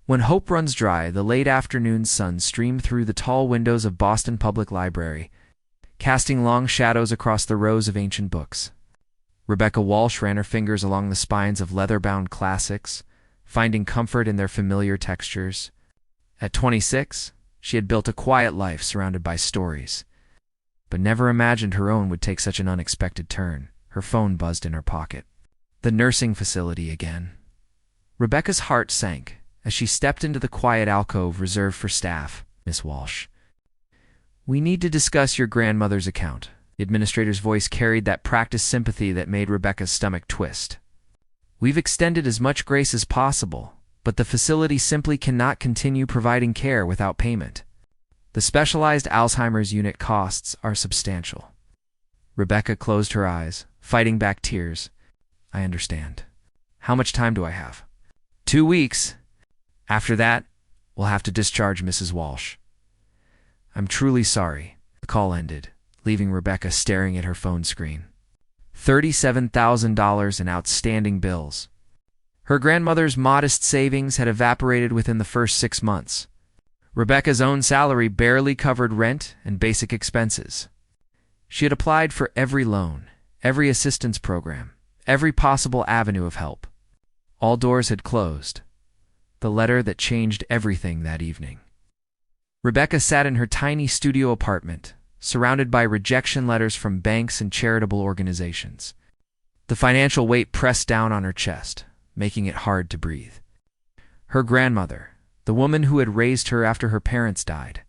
When hope runs dry, the late afternoon sun streamed through the tall windows of Boston Public Library, casting long shadows across the rows of ancient books. Rebecca Walsh ran her fingers along the spines of leather-bound classics, finding comfort in their familiar textures. At 26, she had built a quiet life surrounded by stories, but never imagined her own would take such an unexpected turn. Her phone buzzed in her pocket. The nursing facility again. Rebecca's heart sank as she stepped into the quiet alcove reserved for staff. Miss Walsh, we need to discuss your grandmother's account. The administrator's voice carried that practiced sympathy that made Rebecca's stomach twist. We've extended as much grace as possible, but the facility simply cannot continue providing care without payment. The specialized Alzheimer's unit costs are substantial. Rebecca closed her eyes, fighting back tears. I understand. How much time do I have? 2 weeks. After that, we'll have to discharge Mrs. Walsh. I'm truly sorry. The call ended, leaving Rebecca staring at her phone screen. $37,000 in outstanding bills. Her grandmother's modest savings had evaporated within the first 6 months. Rebecca's own salary barely covered rent and basic expenses. She had applied for every loan, every assistance program, every possible avenue of help. All doors had closed. The letter that changed everything that evening. Rebecca sat in her tiny studio apartment, surrounded by rejection letters from banks and charitable organizations. The financial weight pressed down on her chest, making it hard to breathe. Her grandmother, the woman who had raised her after her parents died,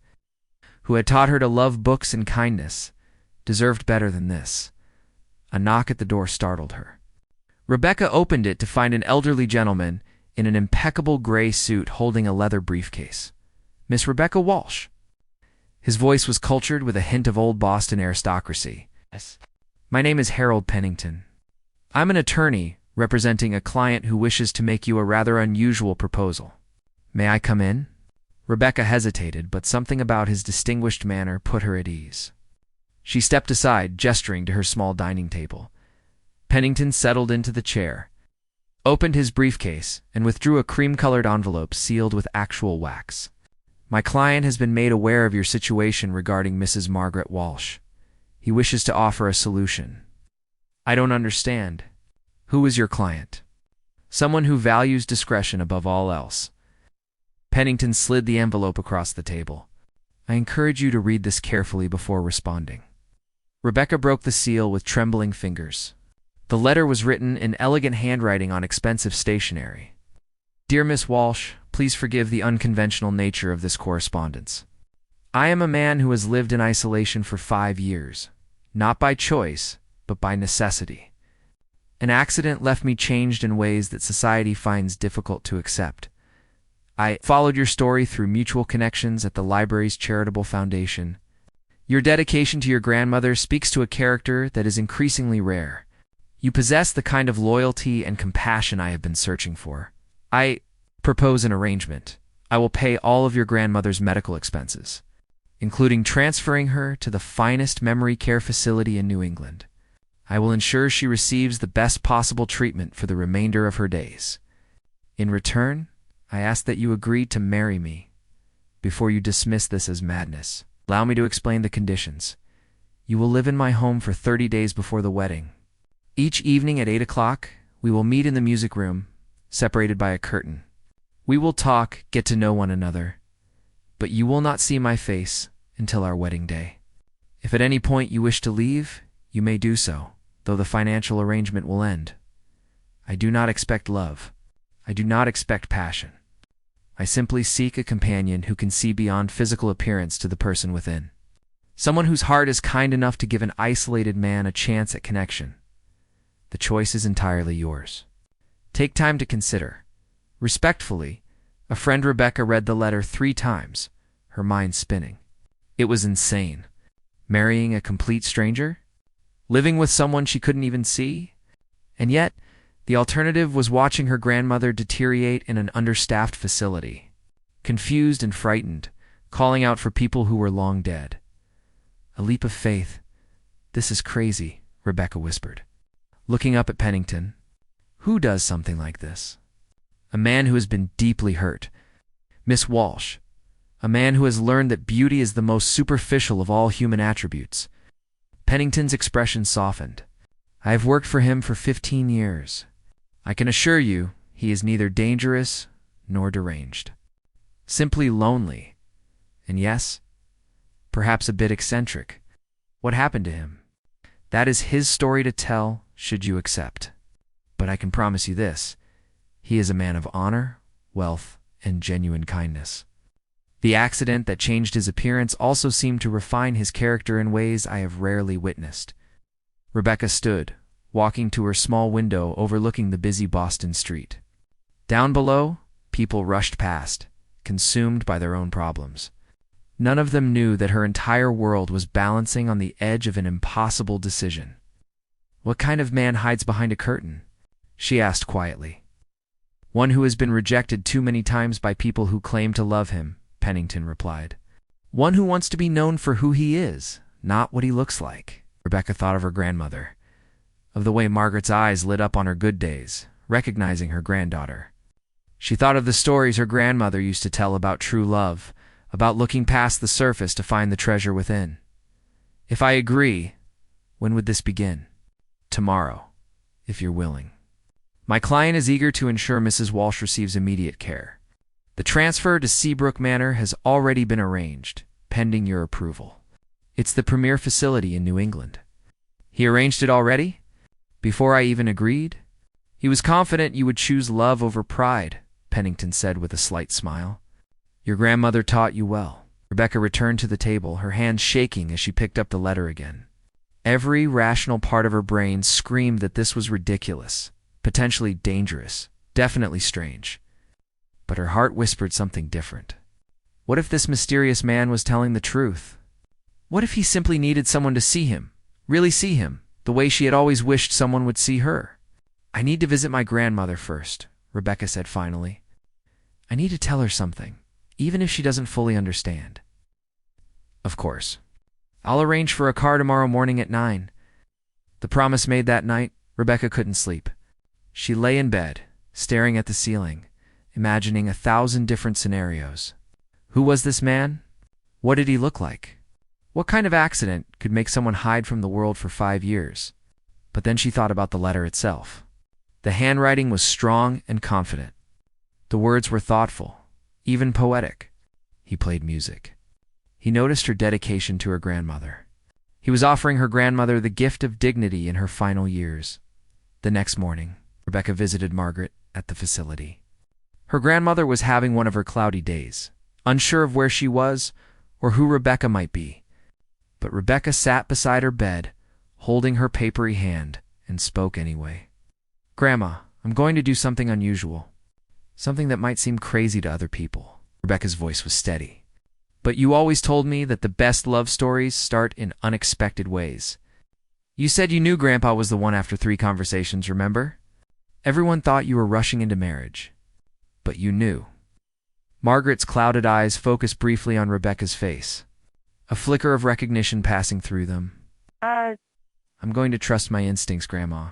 who had taught her to love books and kindness, deserved better than this. A knock at the door startled her. Rebecca opened it to find an elderly gentleman in an impeccable gray suit holding a leather briefcase. Miss Rebecca Walsh. His voice was cultured with a hint of old Boston aristocracy. Yes. My name is Harold Pennington. I'm an attorney representing a client who wishes to make you a rather unusual proposal. May I come in? Rebecca hesitated, but something about his distinguished manner put her at ease. She stepped aside, gesturing to her small dining table. Pennington settled into the chair, opened his briefcase, and withdrew a cream-colored envelope sealed with actual wax. My client has been made aware of your situation regarding Mrs. Margaret Walsh. He wishes to offer a solution. I don't understand. Who is your client? Someone who values discretion above all else. Pennington slid the envelope across the table. I encourage you to read this carefully before responding. Rebecca broke the seal with trembling fingers. The letter was written in elegant handwriting on expensive stationery. Dear Miss Walsh, please forgive the unconventional nature of this correspondence. I am a man who has lived in isolation for 5 years, not by choice, but by necessity. An accident left me changed in ways that society finds difficult to accept. I followed your story through mutual connections at the library's charitable foundation. Your dedication to your grandmother speaks to a character that is increasingly rare. You possess the kind of loyalty and compassion I have been searching for. I propose an arrangement. I will pay all of your grandmother's medical expenses, including transferring her to the finest memory care facility in New England. I will ensure she receives the best possible treatment for the remainder of her days. In return, I ask that you agree to marry me. Before you dismiss this as madness, allow me to explain the conditions. You will live in my home for 30 days before the wedding. Each evening at 8 o'clock, we will meet in the music room, separated by a curtain. We will talk, get to know one another, but you will not see my face until our wedding day. If at any point you wish to leave, you may do so, though the financial arrangement will end. I do not expect love. I do not expect passion. I simply seek a companion who can see beyond physical appearance to the person within. Someone whose heart is kind enough to give an isolated man a chance at connection. The choice is entirely yours. Take time to consider. Respectfully, a friend Rebecca read the letter 3 times, her mind spinning. It was insane. Marrying a complete stranger? Living with someone she couldn't even see? And yet, the alternative was watching her grandmother deteriorate in an understaffed facility. Confused and frightened, calling out for people who were long dead. A leap of faith. This is crazy, Rebecca whispered. Looking up at Pennington. Who does something like this? A man who has been deeply hurt, Miss Walsh, a man who has learned that beauty is the most superficial of all human attributes. Pennington's expression softened. I have worked for him for 15 years. I can assure you he is neither dangerous nor deranged. Simply lonely. And yes, perhaps a bit eccentric. What happened to him? That is his story to tell, should you accept. But I can promise you this, he is a man of honor, wealth, and genuine kindness. The accident that changed his appearance also seemed to refine his character in ways I have rarely witnessed. Rebecca stood, walking to her small window overlooking the busy Boston street. Down below, people rushed past, consumed by their own problems. None of them knew that her entire world was balancing on the edge of an impossible decision. What kind of man hides behind a curtain? She asked quietly. One who has been rejected too many times by people who claim to love him, Pennington replied. One who wants to be known for who he is, not what he looks like. Rebecca thought of her grandmother, of the way Margaret's eyes lit up on her good days, recognizing her granddaughter. She thought of the stories her grandmother used to tell about true love, about looking past the surface to find the treasure within. If I agree, when would this begin? Tomorrow, if you're willing. My client is eager to ensure Mrs. Walsh receives immediate care. The transfer to Seabrook Manor has already been arranged, pending your approval. It's the premier facility in New England. He arranged it already? Before I even agreed? He was confident you would choose love over pride, Pennington said with a slight smile. Your grandmother taught you well. Rebecca returned to the table, her hands shaking as she picked up the letter again. Every rational part of her brain screamed that this was ridiculous, potentially dangerous, definitely strange. But her heart whispered something different. What if this mysterious man was telling the truth? What if he simply needed someone to see him, really see him, the way she had always wished someone would see her? I need to visit my grandmother first, Rebecca said finally. I need to tell her something, even if she doesn't fully understand. Of course. I'll arrange for a car tomorrow morning at 9. The promise made that night, Rebecca couldn't sleep. She lay in bed, staring at the ceiling, imagining 1,000 different scenarios. Who was this man? What did he look like? What kind of accident could make someone hide from the world for 5 years? But then she thought about the letter itself. The handwriting was strong and confident. The words were thoughtful, even poetic. He played music. He noticed her dedication to her grandmother. He was offering her grandmother the gift of dignity in her final years. The next morning, Rebecca visited Margaret at the facility. Her grandmother was having one of her cloudy days, unsure of where she was or who Rebecca might be. But Rebecca sat beside her bed, holding her papery hand, and spoke anyway. Grandma, I'm going to do something unusual. Something that might seem crazy to other people. Rebecca's voice was steady. But you always told me that the best love stories start in unexpected ways. You said you knew Grandpa was the one after 3 conversations, remember? Everyone thought you were rushing into marriage. But you knew. Margaret's clouded eyes focused briefly on Rebecca's face, a flicker of recognition passing through them. I'm going to trust my instincts, Grandma.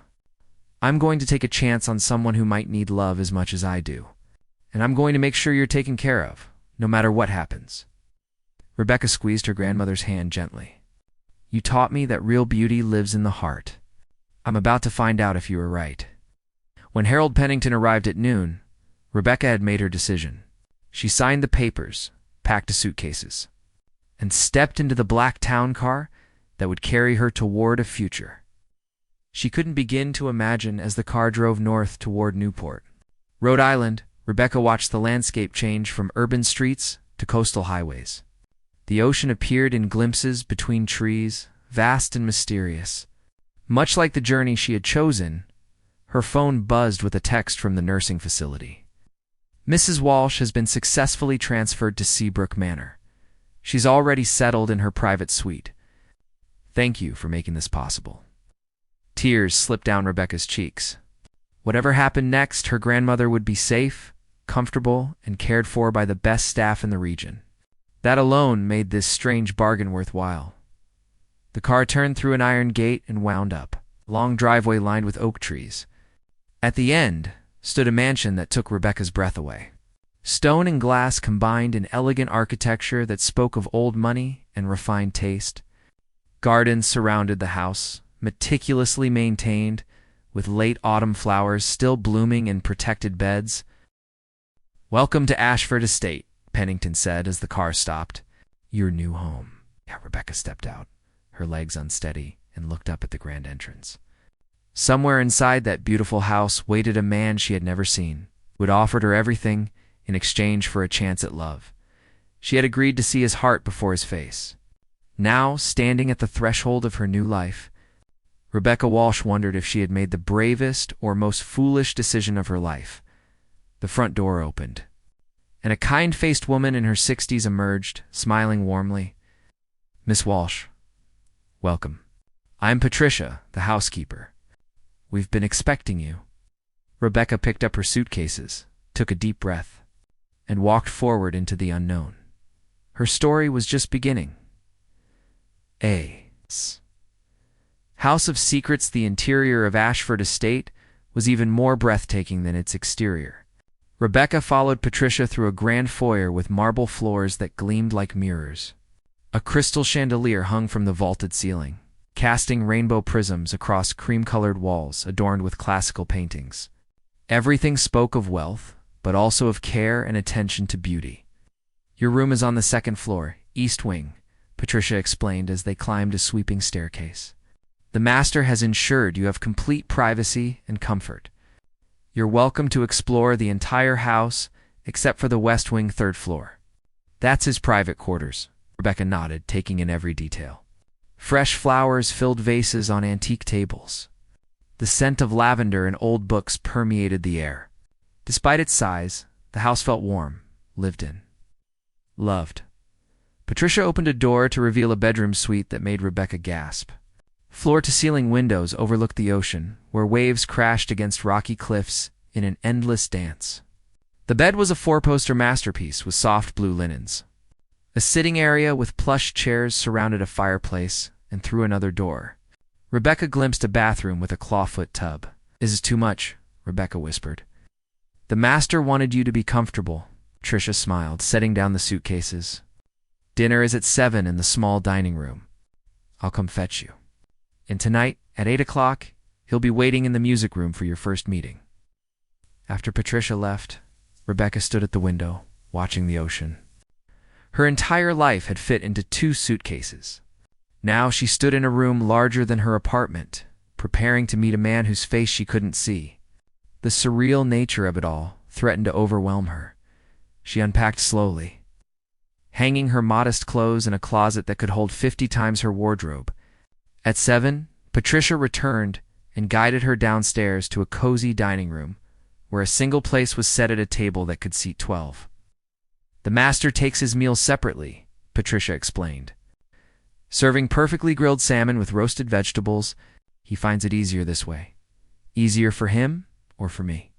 I'm going to take a chance on someone who might need love as much as I do. And I'm going to make sure you're taken care of, no matter what happens. Rebecca squeezed her grandmother's hand gently. You taught me that real beauty lives in the heart. I'm about to find out if you were right. When Harold Pennington arrived at noon, Rebecca had made her decision. She signed the papers, packed the suitcases, and stepped into the black town car that would carry her toward a future. She couldn't begin to imagine as the car drove north toward Newport. Rhode Island, Rebecca watched the landscape change from urban streets to coastal highways. The ocean appeared in glimpses between trees, vast and mysterious. Much like the journey she had chosen, her phone buzzed with a text from the nursing facility. Mrs. Walsh has been successfully transferred to Seabrook Manor. She's already settled in her private suite. Thank you for making this possible. Tears slipped down Rebecca's cheeks. Whatever happened next, her grandmother would be safe, comfortable, and cared for by the best staff in the region. That alone made this strange bargain worthwhile. The car turned through an iron gate and wound up, a long driveway lined with oak trees. At the end stood a mansion that took Rebecca's breath away. Stone and glass combined in elegant architecture that spoke of old money and refined taste. Gardens surrounded the house, meticulously maintained, with late autumn flowers still blooming in protected beds. "Welcome to Ashford Estate," Pennington said as the car stopped. "Your new home." Yeah, Rebecca stepped out, her legs unsteady, and looked up at the grand entrance. Somewhere inside that beautiful house waited a man she had never seen, who had offered her everything in exchange for a chance at love. She had agreed to see his heart before his face. Now, standing at the threshold of her new life, Rebecca Walsh wondered if she had made the bravest or most foolish decision of her life. The front door opened, and a kind-faced woman in her 60s emerged, smiling warmly. "Miss Walsh, welcome. I'm Patricia, the housekeeper. We've been expecting you." Rebecca picked up her suitcases, took a deep breath, and walked forward into the unknown. Her story was just beginning. House of Secrets, the interior of Ashford Estate, was even more breathtaking than its exterior. Rebecca followed Patricia through a grand foyer with marble floors that gleamed like mirrors. A crystal chandelier hung from the vaulted ceiling, casting rainbow prisms across cream-colored walls adorned with classical paintings. Everything spoke of wealth, but also of care and attention to beauty. "Your room is on the second floor, east wing," Patricia explained as they climbed a sweeping staircase. "The master has ensured you have complete privacy and comfort. You're welcome to explore the entire house except for the west wing third floor. That's his private quarters." Rebecca nodded, taking in every detail. Fresh flowers filled vases on antique tables. The scent of lavender and old books permeated the air. Despite its size, the house felt warm, lived in, loved. Patricia opened a door to reveal a bedroom suite that made Rebecca gasp. Floor-to-ceiling windows overlooked the ocean, where waves crashed against rocky cliffs in an endless dance. The bed was a four-poster masterpiece with soft blue linens. A sitting area with plush chairs surrounded a fireplace, and through another door, Rebecca glimpsed a bathroom with a clawfoot tub. "Is it too much?" Rebecca whispered. "The master wanted you to be comfortable," Tricia smiled, setting down the suitcases. "Dinner is at 7 in the small dining room. I'll come fetch you. And tonight, at 8 o'clock, he'll be waiting in the music room for your first meeting." After Patricia left, Rebecca stood at the window, watching the ocean. Her entire life had fit into 2 suitcases. Now she stood in a room larger than her apartment, preparing to meet a man whose face she couldn't see. The surreal nature of it all threatened to overwhelm her. She unpacked slowly, hanging her modest clothes in a closet that could hold 50 times her wardrobe. At 7, Patricia returned and guided her downstairs to a cozy dining room, where a single place was set at a table that could seat 12. "The master takes his meals separately," Patricia explained. "Serving perfectly grilled salmon with roasted vegetables, he finds it easier this way." "Easier for him or for me?"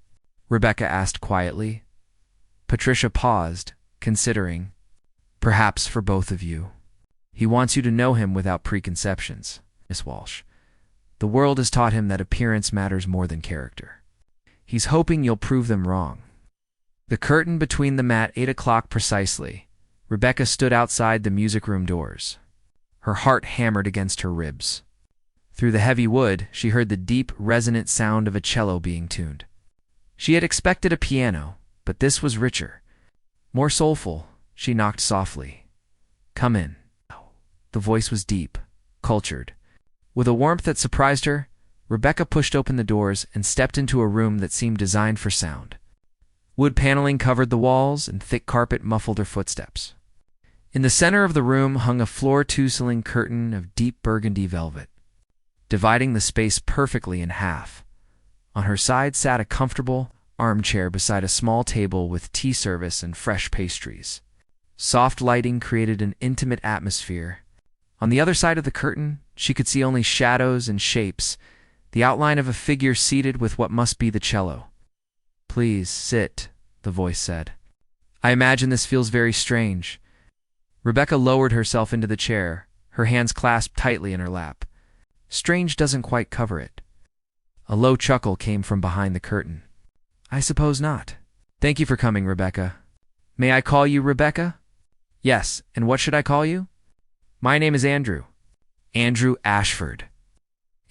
Rebecca asked quietly. Patricia paused, considering. "Perhaps for both of you. He wants you to know him without preconceptions, Miss Walsh. The world has taught him that appearance matters more than character. He's hoping you'll prove them wrong." The curtain between them at 8 o'clock precisely. Rebecca stood outside the music room doors. Her heart hammered against her ribs. Through the heavy wood, she heard the deep, resonant sound of a cello being tuned. She had expected a piano, but this was richer, more soulful. She knocked softly. "Come in." The voice was deep, cultured. With a warmth that surprised her, Rebecca pushed open the doors and stepped into a room that seemed designed for sound. Wood paneling covered the walls, and thick carpet muffled her footsteps. In the center of the room hung a floor-to-ceiling curtain of deep burgundy velvet, dividing the space perfectly in half. On her side sat a comfortable armchair beside a small table with tea service and fresh pastries. Soft lighting created an intimate atmosphere. On the other side of the curtain, she could see only shadows and shapes, the outline of a figure seated with what must be the cello. "Please, sit," the voice said. "I imagine this feels very strange." Rebecca lowered herself into the chair, her hands clasped tightly in her lap. "Strange doesn't quite cover it." A low chuckle came from behind the curtain. "I suppose not. Thank you for coming, Rebecca. May I call you Rebecca? Yes, and what should I call you? My name is Andrew. Andrew Ashford.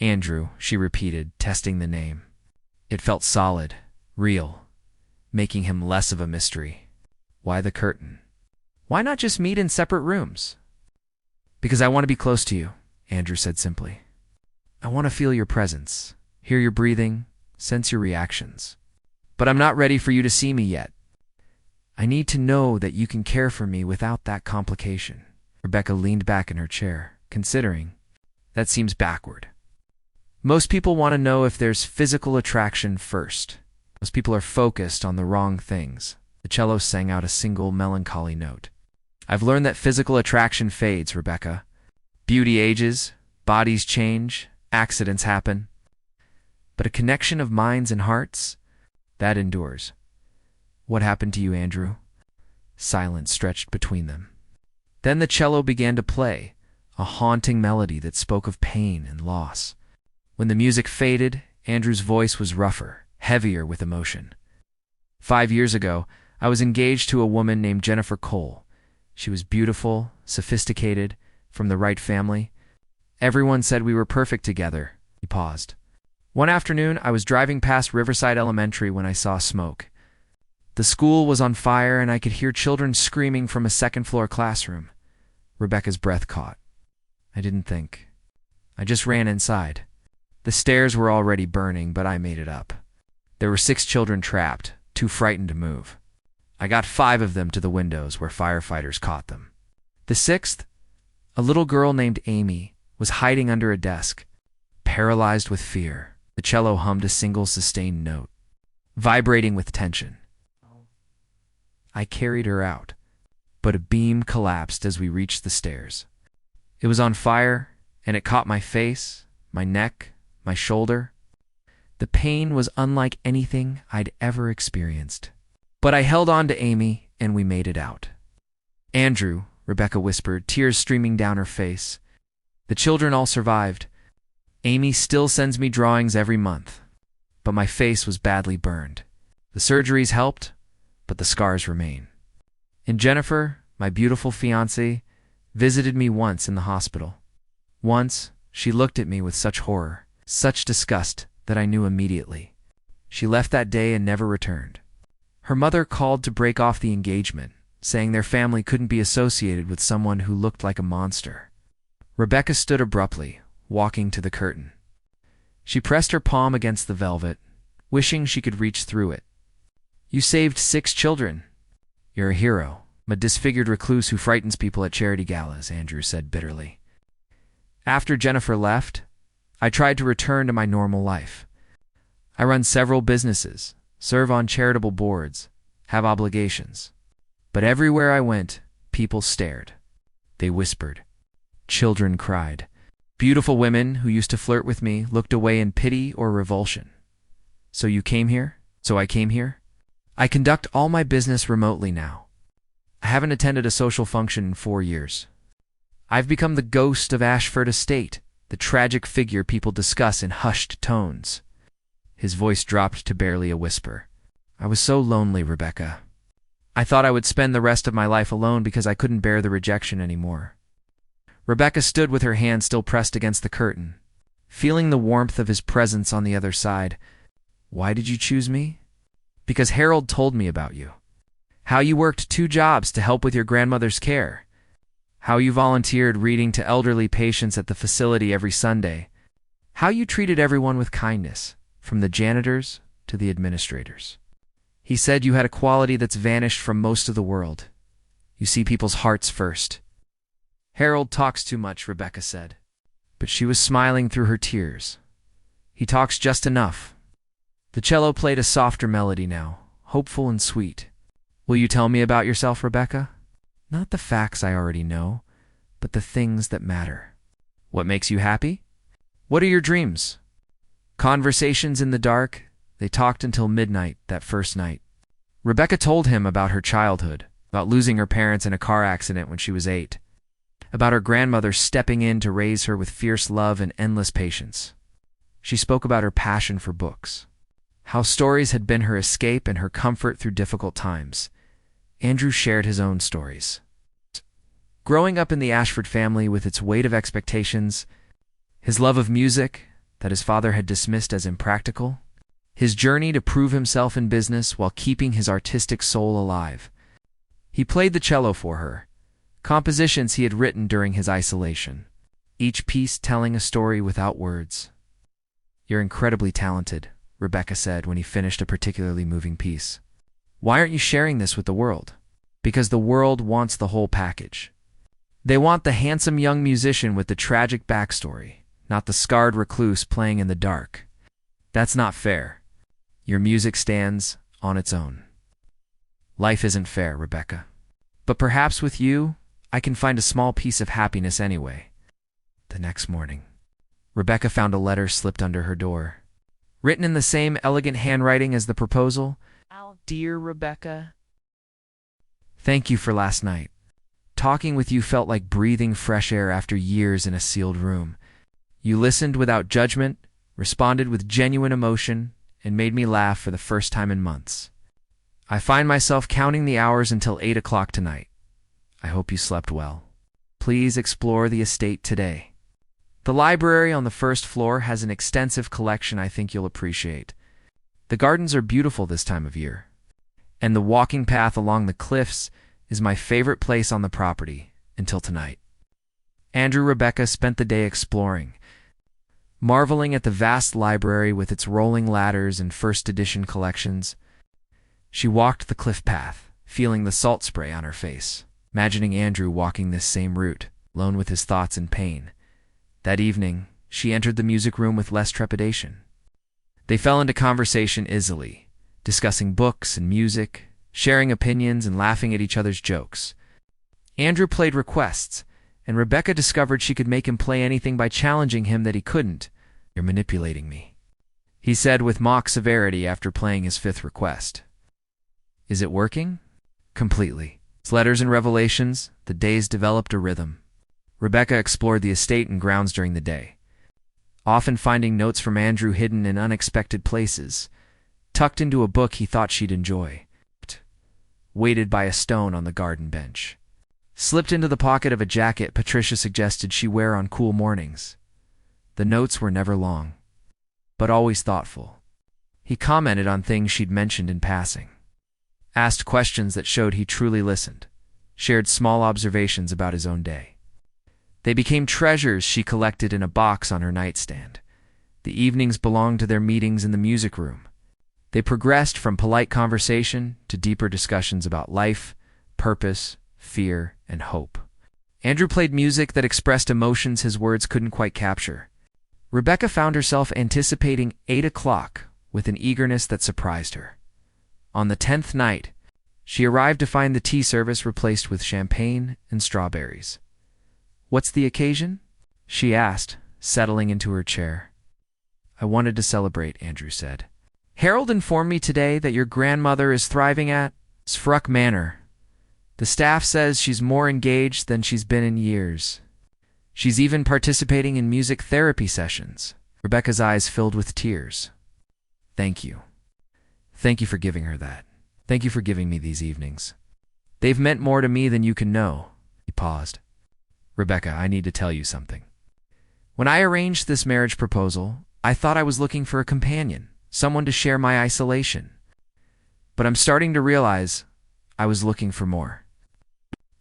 Andrew, she repeated, testing the name. It felt solid, real, making him less of a mystery. Why the curtain? Why not just meet in separate rooms? Because I want to be close to you, Andrew said simply. I want to feel your presence, hear your breathing, sense your reactions. But I'm not ready for you to see me yet. I need to know that you can care for me without that complication. Rebecca leaned back in her chair, considering. That seems backward. Most people want to know if there's physical attraction first. Most people are focused on the wrong things. The cello sang out a single melancholy note. I've learned that physical attraction fades, Rebecca. Beauty ages, bodies change, accidents happen. But a connection of minds and hearts, that endures. What happened to you, Andrew? Silence stretched between them. Then the cello began to play, a haunting melody that spoke of pain and loss. When the music faded, Andrew's voice was rougher, heavier with emotion. 5 years ago, I was engaged to a woman named Jennifer Cole. She was beautiful, sophisticated, from the right family. Everyone said we were perfect together. He paused. One afternoon, I was driving past Riverside Elementary when I saw smoke. The school was on fire and I could hear children screaming from a second-floor classroom. Rebecca's breath caught. I didn't think. I just ran inside. The stairs were already burning, but I made it up. There were 6 children trapped, too frightened to move. I got 5 of them to the windows where firefighters caught them. The 6th, a little girl named Amy, was hiding under a desk, paralyzed with fear. The cello hummed a single sustained note, vibrating with tension. I carried her out, but a beam collapsed as we reached the stairs. It was on fire, and it caught my face, my neck, my shoulder. The pain was unlike anything I'd ever experienced. But I held on to Amy, and we made it out. Andrew, Rebecca whispered, tears streaming down her face. The children all survived. Amy still sends me drawings every month, but my face was badly burned. The surgeries helped, but the scars remain. And Jennifer, my beautiful fiancé, visited me once in the hospital. Once, she looked at me with such horror, such disgust, that I knew immediately. She left that day and never returned. Her mother called to break off the engagement, saying their family couldn't be associated with someone who looked like a monster. Rebecca stood abruptly, walking to the curtain. She pressed her palm against the velvet, wishing she could reach through it. You saved 6 children. You're a hero, a disfigured recluse who frightens people at charity galas, Andrew said bitterly. After Jennifer left, I tried to return to my normal life. I run several businesses, serve on charitable boards, have obligations. But everywhere I went, people stared. They whispered. Children cried. Beautiful women who used to flirt with me looked away in pity or revulsion. So you came here? So I came here? I conduct all my business remotely now. I haven't attended a social function in 4 years. I've become the ghost of Ashford Estate, the tragic figure people discuss in hushed tones. His voice dropped to barely a whisper. I was so lonely, Rebecca. I thought I would spend the rest of my life alone because I couldn't bear the rejection anymore. Rebecca stood with her hand still pressed against the curtain, feeling the warmth of his presence on the other side. Why did you choose me? Because Harold told me about you. How you worked 2 jobs to help with your grandmother's care. How you volunteered reading to elderly patients at the facility every Sunday. How you treated everyone with kindness, from the janitors to the administrators. He said you had a quality that's vanished from most of the world. You see people's hearts first. Harold talks too much, Rebecca said. But she was smiling through her tears. He talks just enough. The cello played a softer melody now, hopeful and sweet. Will you tell me about yourself, Rebecca? Not the facts I already know, but the things that matter. What makes you happy? What are your dreams? Conversations in the dark, they talked until midnight that first night. Rebecca told him about her childhood, about losing her parents in a car accident when she was 8, about her grandmother stepping in to raise her with fierce love and endless patience. She spoke about her passion for books, how stories had been her escape and her comfort through difficult times. Andrew shared his own stories. Growing up in the Ashford family with its weight of expectations, his love of music that his father had dismissed as impractical, his journey to prove himself in business while keeping his artistic soul alive. He played the cello for her, compositions he had written during his isolation, each piece telling a story without words. "You're incredibly talented," Rebecca said when he finished a particularly moving piece. "Why aren't you sharing this with the world?" "Because the world wants the whole package. They want the handsome young musician with the tragic backstory, not the scarred recluse playing in the dark. That's not fair. Your music stands on its own." "Life isn't fair, Rebecca. But perhaps with you, I can find a small piece of happiness anyway." The next morning, Rebecca found a letter slipped under her door. Written in the same elegant handwriting as the proposal, "Dear Rebecca, thank you for last night. Talking with you felt like breathing fresh air after years in a sealed room. You listened without judgment, responded with genuine emotion, and made me laugh for the first time in months. I find myself counting the hours until 8 o'clock tonight. I hope you slept well. Please explore the estate today. The library on the first floor has an extensive collection I think you'll appreciate. The gardens are beautiful this time of year, and the walking path along the cliffs is my favorite place on the property until tonight." Andrew Rebecca spent the day exploring, marveling at the vast library with its rolling ladders and first edition collections. She walked the cliff path, feeling the salt spray on her face, imagining Andrew walking this same route, alone with his thoughts and pain. That evening, she entered the music room with less trepidation. They fell into conversation easily, discussing books and music, sharing opinions and laughing at each other's jokes. Andrew played requests, and Rebecca discovered she could make him play anything by challenging him that he couldn't. "You're manipulating me," he said with mock severity after playing his 5th request. "Is it working?" "Completely." With letters and revelations, the days developed a rhythm. Rebecca explored the estate and grounds during the day, often finding notes from Andrew hidden in unexpected places, tucked into a book he thought she'd enjoy, weighted by a stone on the garden bench, slipped into the pocket of a jacket Patricia suggested she wear on cool mornings. The notes were never long, but always thoughtful. He commented on things she'd mentioned in passing, asked questions that showed he truly listened, shared small observations about his own day. They became treasures she collected in a box on her nightstand. The evenings belonged to their meetings in the music room. They progressed from polite conversation to deeper discussions about life, purpose, fear, and hope. Andrew played music that expressed emotions his words couldn't quite capture. Rebecca found herself anticipating 8 o'clock with an eagerness that surprised her. On the 10th night, she arrived to find the tea service replaced with champagne and strawberries. "What's the occasion?" she asked, settling into her chair. "I wanted to celebrate," Andrew said. "Harold informed me today that your grandmother is thriving at Sfruck Manor. The staff says she's more engaged than she's been in years. She's even participating in music therapy sessions." Rebecca's eyes filled with tears. "Thank you. Thank you for giving her that. Thank you for giving me these evenings. They've meant more to me than you can know." He paused. "Rebecca, I need to tell you something. When I arranged this marriage proposal, I thought I was looking for a companion, someone to share my isolation. But I'm starting to realize I was looking for more."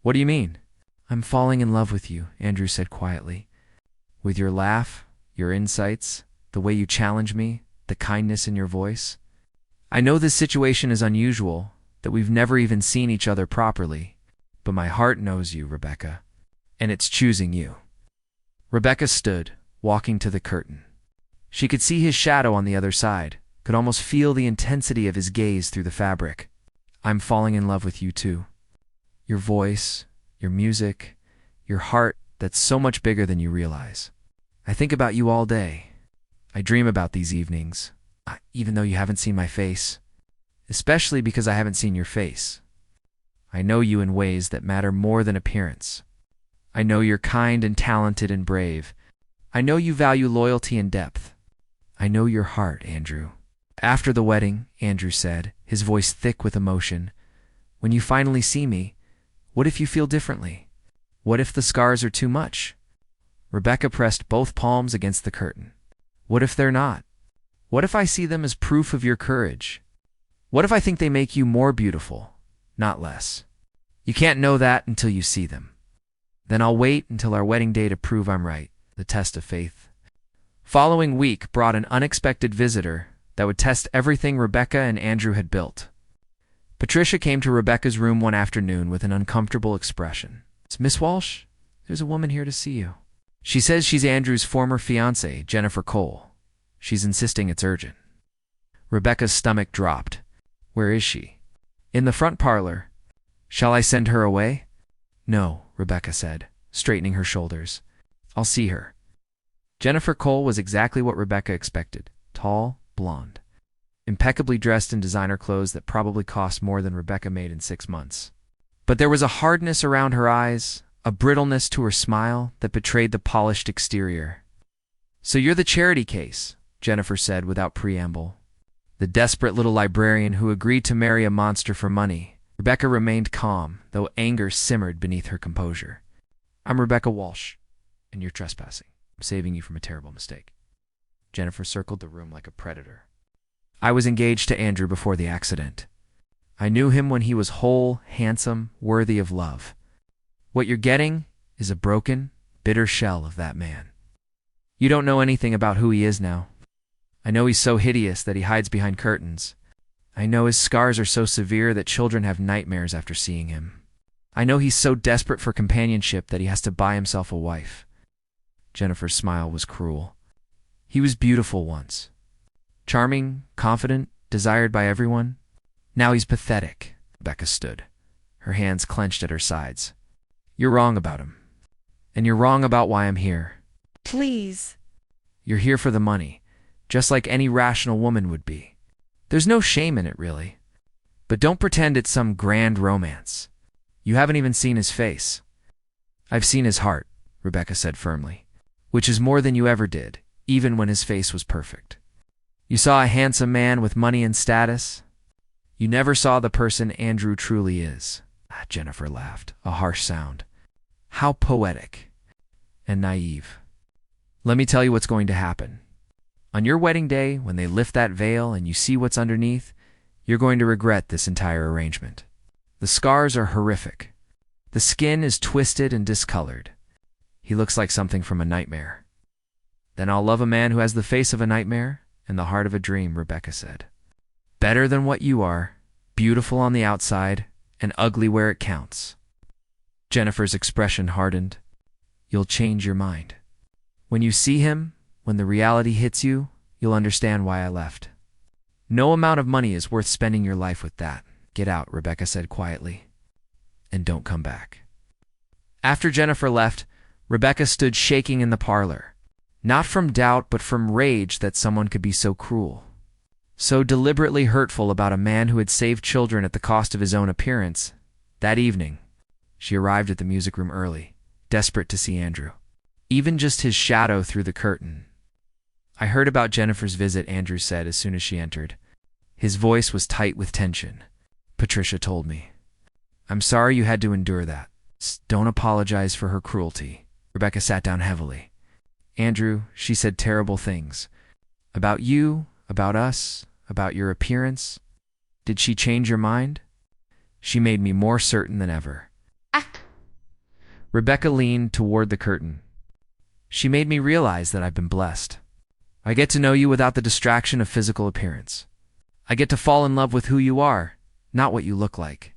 "What do you mean?" "I'm falling in love with you," Andrew said quietly. "With your laugh, your insights, the way you challenge me, the kindness in your voice. I know this situation is unusual, that we've never even seen each other properly, but my heart knows you, Rebecca, and it's choosing you." Rebecca stood, walking to the curtain. She could see his shadow on the other side, could almost feel the intensity of his gaze through the fabric. "I'm falling in love with you too. Your voice, your music, your heart that's so much bigger than you realize. I think about you all day. I dream about these evenings, even though you haven't seen my face, especially because I haven't seen your face. I know you in ways that matter more than appearance. I know you're kind and talented and brave. I know you value loyalty and depth. I know your heart, Andrew." After the wedding, Andrew said, his voice thick with emotion, When you finally see me, what if you feel differently? What if the scars are too much? Rebecca pressed both palms against the curtain. What if they're not? What if I see them as proof of your courage? What if I think they make you more beautiful, not less? You can't know that until you see them. Then I'll wait until our wedding day to prove I'm right, the test of faith. Following week brought an unexpected visitor that would test everything Rebecca and Andrew had built. Patricia came to Rebecca's room one afternoon with an uncomfortable expression. "Miss Walsh, there's a woman here to see you. She says she's Andrew's former fiancé, Jennifer Cole. She's insisting it's urgent." Rebecca's stomach dropped. "Where is she?" "In the front parlor." "Shall I send her away?" "No," Rebecca said, straightening her shoulders. "I'll see her." Jennifer Cole was exactly what Rebecca expected. Tall, blonde, impeccably dressed in designer clothes that probably cost more than Rebecca made in 6 months. But there was a hardness around her eyes, a brittleness to her smile that betrayed the polished exterior. "So you're the charity case," Jennifer said without preamble. "The desperate little librarian who agreed to marry a monster for money." Rebecca remained calm, though anger simmered beneath her composure. "I'm Rebecca Walsh, and you're trespassing. I'm saving you from a terrible mistake." Jennifer circled the room like a predator. "I was engaged to Andrew before the accident. I knew him when he was whole, handsome, worthy of love. What you're getting is a broken, bitter shell of that man. You don't know anything about who he is now. I know he's so hideous that he hides behind curtains. I know his scars are so severe that children have nightmares after seeing him. I know he's so desperate for companionship that he has to buy himself a wife." Jennifer's smile was cruel. "He was beautiful once. Charming, confident, desired by everyone. Now he's pathetic." Rebecca stood, her hands clenched at her sides. "You're wrong about him. And you're wrong about why I'm here." "Please." "You're here for the money, just like any rational woman would be. There's no shame in it, really. But don't pretend it's some grand romance. You haven't even seen his face." "I've seen his heart," Rebecca said firmly, "which is more than you ever did, even when his face was perfect. You saw a handsome man with money and status. You never saw the person Andrew truly is." Jennifer laughed, a harsh sound. "How poetic and naive. Let me tell you what's going to happen. On your wedding day, when they lift that veil and you see what's underneath, you're going to regret this entire arrangement. The scars are horrific. The skin is twisted and discolored. He looks like something from a nightmare." "Then I'll love a man who has the face of a nightmare and the heart of a dream," Rebecca said. "Better than what you are, beautiful on the outside and ugly where it counts." Jennifer's expression hardened. "You'll change your mind. When you see him, when the reality hits you, you'll understand why I left. No amount of money is worth spending your life with that. Get out," Rebecca said quietly, "and don't come back." After Jennifer left, Rebecca stood shaking in the parlor, not from doubt but from rage that someone could be so cruel, so deliberately hurtful about a man who had saved children at the cost of his own appearance. That evening, she arrived at the music room early, desperate to see Andrew, even just his shadow through the curtain. "I heard about Jennifer's visit," Andrew said as soon as she entered. His voice was tight with tension. "Patricia told me. I'm sorry you had to endure that. Don't apologize for her cruelty." Rebecca sat down heavily. "Andrew, she said terrible things. About you, about us, about your appearance. Did she change your mind?" "She made me more certain than ever." Rebecca leaned toward the curtain. "She made me realize that I've been blessed. I get to know you without the distraction of physical appearance. I get to fall in love with who you are, not what you look like.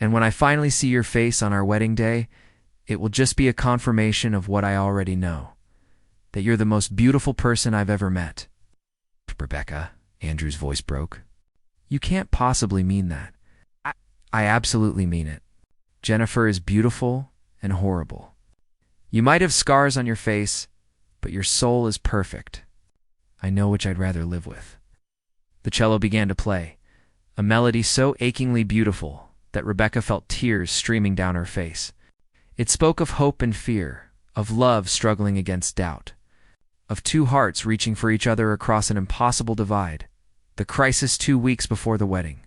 And when I finally see your face on our wedding day, it will just be a confirmation of what I already know, that you're the most beautiful person I've ever met." "Rebecca," Andrew's voice broke. "You can't possibly mean that." I absolutely mean it. Jennifer is beautiful and horrible. You might have scars on your face, but your soul is perfect. I know which I'd rather live with." The cello began to play, a melody so achingly beautiful that Rebecca felt tears streaming down her face. It spoke of hope and fear, of love struggling against doubt, of two hearts reaching for each other across an impossible divide, the crisis 2 weeks before the wedding.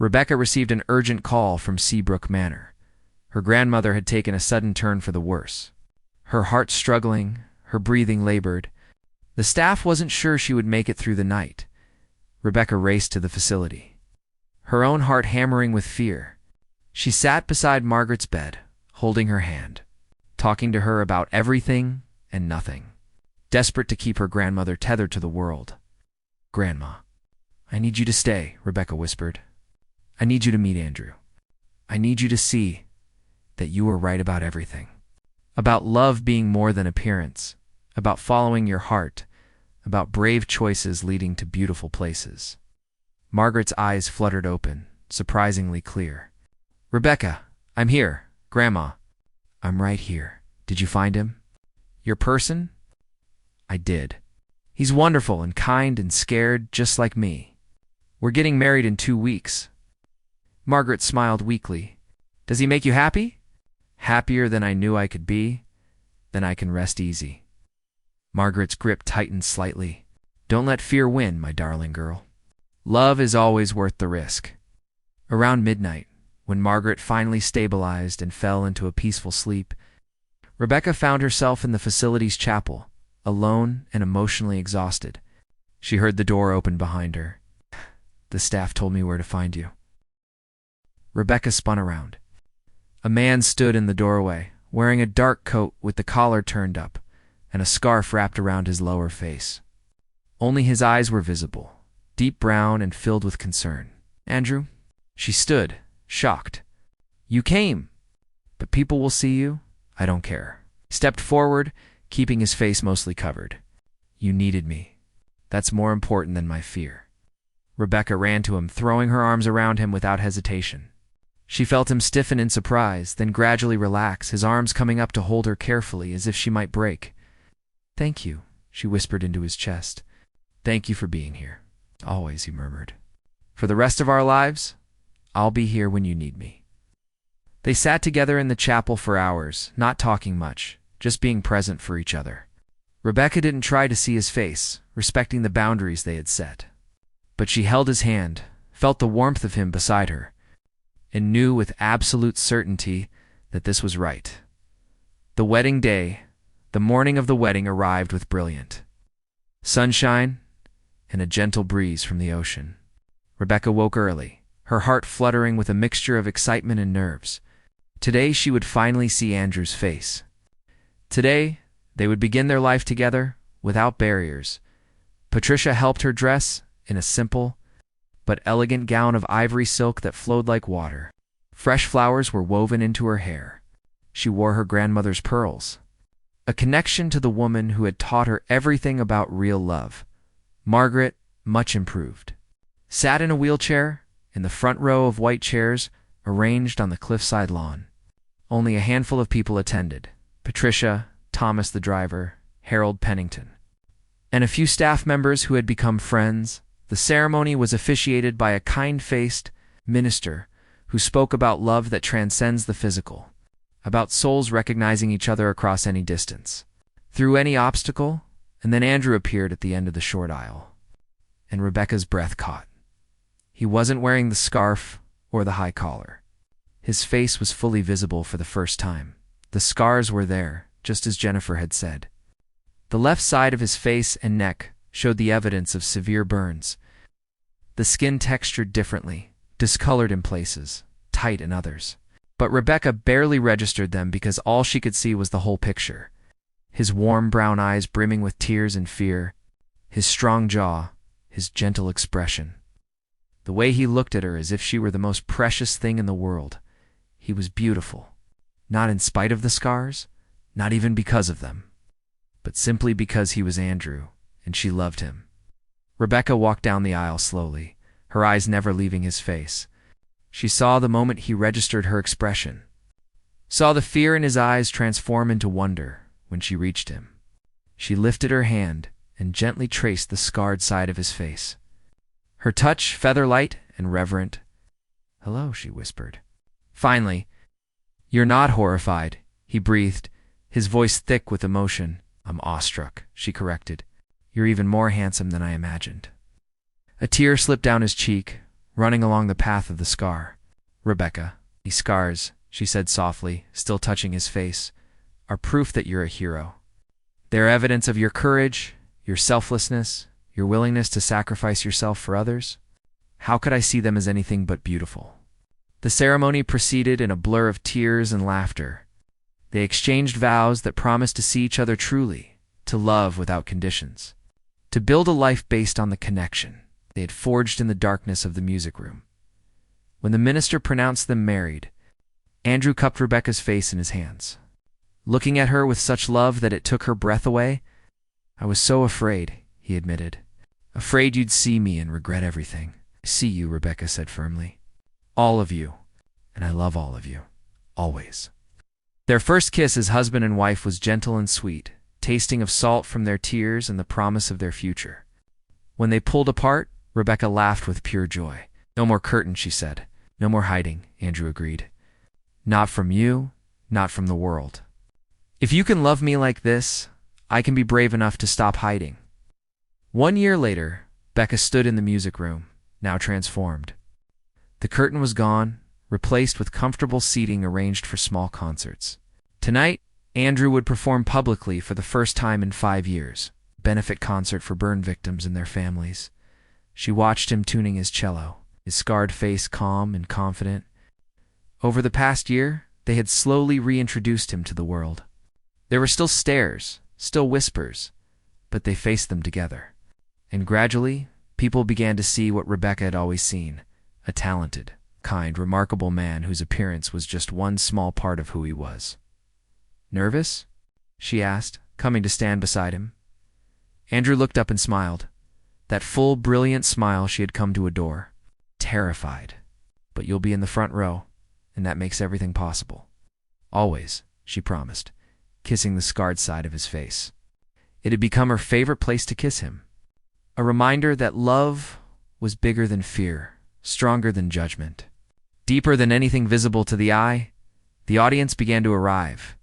Rebecca received an urgent call from Seabrook Manor. Her grandmother had taken a sudden turn for the worse. Her heart struggling, her breathing labored. The staff wasn't sure she would make it through the night. Rebecca raced to the facility, her own heart hammering with fear. She sat beside Margaret's bed, holding her hand, talking to her about everything and nothing, desperate to keep her grandmother tethered to the world. "Grandma, I need you to stay," Rebecca whispered. "I need you to meet Andrew. I need you to see that you were right about everything. About love being more than appearance, about following your heart, about brave choices leading to beautiful places." Margaret's eyes fluttered open, surprisingly clear. "Rebecca, I'm here. Grandma, I'm right here. Did you find him? Your person?" "I did. He's wonderful and kind and scared, just like me. We're getting married in 2 weeks." Margaret smiled weakly. "Does he make you happy?" "Happier than I knew I could be. Then I can rest easy." Margaret's grip tightened slightly. "Don't let fear win, my darling girl. Love is always worth the risk." Around midnight, when Margaret finally stabilized and fell into a peaceful sleep, Rebecca found herself in the facility's chapel, alone and emotionally exhausted. She heard the door open behind her. "The staff told me where to find you." Rebecca spun around. A man stood in the doorway, wearing a dark coat with the collar turned up and a scarf wrapped around his lower face. Only his eyes were visible, deep brown and filled with concern. "Andrew?" She stood, shocked. "You came. But people will see you. I don't care." He stepped forward, keeping his face mostly covered. "You needed me. That's more important than my fear." Rebecca ran to him, throwing her arms around him without hesitation. She felt him stiffen in surprise, then gradually relax, his arms coming up to hold her carefully as if she might break. "Thank you," she whispered into his chest. "Thank you for being here. Always," he murmured. "For the rest of our lives, I'll be here when you need me." They sat together in the chapel for hours, not talking much, just being present for each other. Rebecca didn't try to see his face, respecting the boundaries they had set. But she held his hand, felt the warmth of him beside her, and knew with absolute certainty that this was right. The wedding day, the morning of the wedding, arrived with brilliant sunshine and a gentle breeze from the ocean. Rebecca woke early, her heart fluttering with a mixture of excitement and nerves. Today she would finally see Andrew's face. Today they would begin their life together, without barriers. Patricia helped her dress in a simple but elegant gown of ivory silk that flowed like water. Fresh flowers were woven into her hair. She wore her grandmother's pearls, a connection to the woman who had taught her everything about real love. Margaret, much improved, sat in a wheelchair in the front row of white chairs arranged on the cliffside lawn. Only a handful of people attended: Patricia, Thomas the driver, Harold Pennington, and a few staff members who had become friends. The ceremony was officiated by a kind-faced minister who spoke about love that transcends the physical, about souls recognizing each other across any distance, through any obstacle. And then Andrew appeared at the end of the short aisle, and Rebecca's breath caught. He wasn't wearing the scarf or the high collar. His face was fully visible for the first time. The scars were there, just as Jennifer had said. The left side of his face and neck showed the evidence of severe burns. The skin textured differently, discolored in places, tight in others. But Rebecca barely registered them because all she could see was the whole picture. His warm brown eyes brimming with tears and fear, his strong jaw, his gentle expression. The way he looked at her as if she were the most precious thing in the world. He was beautiful, not in spite of the scars, not even because of them, but simply because he was Andrew, and she loved him. Rebecca walked down the aisle slowly, her eyes never leaving his face. She saw the moment he registered her expression, saw the fear in his eyes transform into wonder when she reached him. She lifted her hand and gently traced the scarred side of his face. Her touch feather-light and reverent. "Hello," she whispered. Finally, "You're not horrified," he breathed, his voice thick with emotion. "I'm awestruck," she corrected. "You're even more handsome than I imagined." A tear slipped down his cheek. running along the path of the scar. "Rebecca, these scars," she said softly, still touching his face, "are proof that you're a hero. They're evidence of your courage, your selflessness, your willingness to sacrifice yourself for others. How could I see them as anything but beautiful?" The ceremony proceeded in a blur of tears and laughter. They exchanged vows that promised to see each other truly, to love without conditions, to build a life based on the connection they had forged in the darkness of the music room. When the minister pronounced them married, Andrew cupped Rebecca's face in his hands, looking at her with such love that it took her breath away. "I was so afraid," he admitted. "Afraid you'd see me and regret everything." "I see you," Rebecca said firmly. "All of you, and I love all of you, always." Their first kiss as husband and wife was gentle and sweet, tasting of salt from their tears and the promise of their future. When they pulled apart, Rebecca laughed with pure joy. "No more curtain," she said. "No more hiding," Andrew agreed. "Not from you, not from the world. If you can love me like this, I can be brave enough to stop hiding." 1 year later, Becca stood in the music room, now transformed. The curtain was gone, replaced with comfortable seating arranged for small concerts. Tonight, Andrew would perform publicly for the first time in 5 years, a benefit concert for burn victims and their families. She watched him tuning his cello, his scarred face calm and confident. Over the past year, they had slowly reintroduced him to the world. There were still stares, still whispers, but they faced them together. And gradually, people began to see what Rebecca had always seen, a talented, kind, remarkable man whose appearance was just one small part of who he was. "Nervous?" she asked, coming to stand beside him. Andrew looked up and smiled, that full, brilliant smile she had come to adore. "Terrified, but you'll be in the front row, and that makes everything possible. Always," she promised, kissing the scarred side of his face. It had become her favorite place to kiss him, a reminder that love was bigger than fear, stronger than judgment, deeper than anything visible to the eye. The audience began to arrive,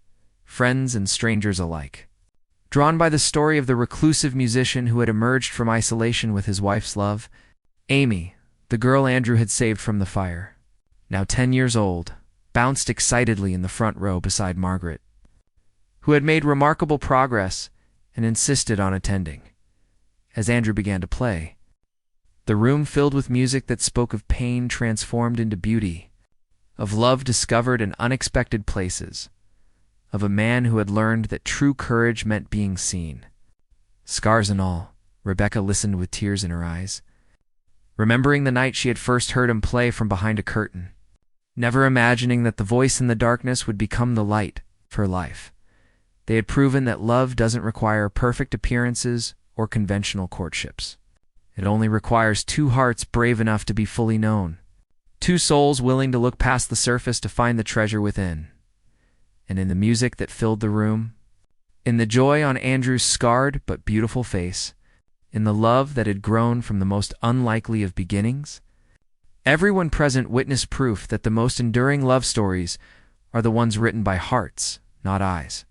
friends and strangers alike, drawn by the story of the reclusive musician who had emerged from isolation with his wife's love. Amy, the girl Andrew had saved from the fire, now 10 years old, bounced excitedly in the front row beside Margaret, who had made remarkable progress and insisted on attending. As Andrew began to play, the room filled with music that spoke of pain transformed into beauty, of love discovered in unexpected places, of a man who had learned that true courage meant being seen. Scars and all, Rebecca listened with tears in her eyes, remembering the night she had first heard him play from behind a curtain, never imagining that the voice in the darkness would become the light of her life. They had proven that love doesn't require perfect appearances or conventional courtships. It only requires two hearts brave enough to be fully known, two souls willing to look past the surface to find the treasure within. And in the music that filled the room, in the joy on Andrew's scarred but beautiful face, in the love that had grown from the most unlikely of beginnings, everyone present witnessed proof that the most enduring love stories are the ones written by hearts, not eyes.